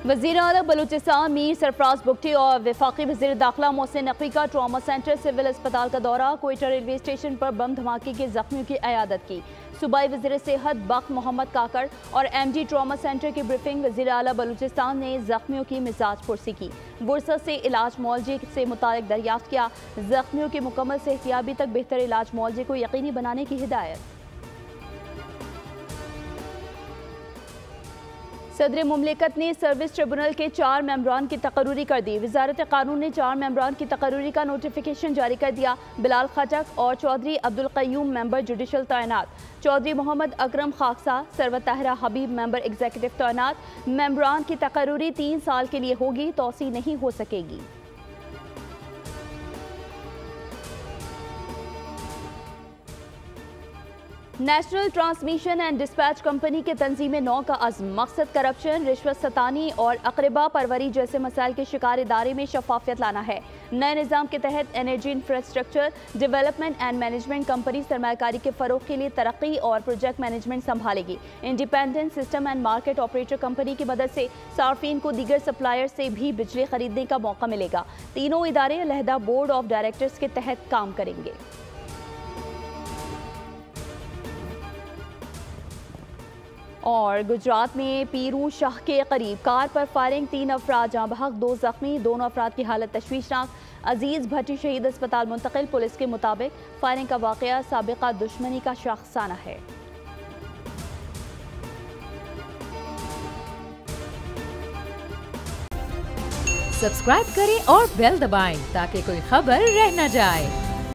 वज़ीर आला बलूचिस्तान मीर सरफराज बुगटी और वफाकी वज़ीर दाखिला मोहसिन नकवी का ट्रॉमा सेंटर सिविल अस्पताल का दौरा। कोयटा रेलवे स्टेशन पर बम धमाके के जख्मियों की इयादत की। सूबाई वज़ीर सेहत बख्त मोहम्मद काकड़ और MD ट्रॉमा सेंटर की ब्रीफिंग। वज़ीर आला बलूचिस्तान ने जख्मियों की मिजाज पुरसी की। वुरसत से इलाज मुआवजे से मुतालिक दरियाफ्त किया। जख्मियों की मुकम्मल सेहतियाबी तक बेहतर इलाज मुआवजे को यकीनी बनाने की हिदायत। सदर मुमलिकत ने सर्विस ट्रिब्यूनल के 4 मेंबरान की तकर्री कर दी। वजारत कानून ने 4 मेंबरान की तकर्री का नोटिफिकेशन जारी कर दिया। बिलाल खटक और चौधरी अब्दुल क़य्यूम मेंबर जुडिशल तैनात। चौधरी मोहम्मद अकरम खाकसा, सरवत ताहिरा हबीब मेंबर एग्जीक्यूटिव तैनात। मेंबरान की तकर्री 3 साल के लिए होगी, तौसी नहीं हो सकेगी। National transmission and dispatch company के तंजीम नौ का अज़्म, मकसद करप्शन, रिश्वत सतानी और अकरबा परवरी जैसे मसाइल के शिकार इदारे में शफाफियत लाना है। नए निज़ाम के तहत energy infrastructure development and management company सरमायाकारी के फ़रोग़ के लिए तरक्की और प्रोजेक्ट मैनेजमेंट संभालेगी। Independent system and market operator company की मदद से सार्फिन को दीगर सप्लायर से भी बिजली खरीदने का मौका मिलेगा। तीनों इदारे अलहदा बोर्ड ऑफ डायरेक्टर्स के तहत काम करेंगे। और गुजरात में पीरू शाह के करीब कार पर फायरिंग, 3 अफराद जहाँ बहक, 2 जख्मी। दोनों अफराद की हालत तशवीशनाक। अजीज भट्टी शहीद अस्पताल मुंतकिल। पुलिस के मुताबिक फायरिंग का वाक़या साबिका दुश्मनी का शाखसाना है। सब्सक्राइब करें और बेल दबाएं ताकि कोई खबर रह न जाए।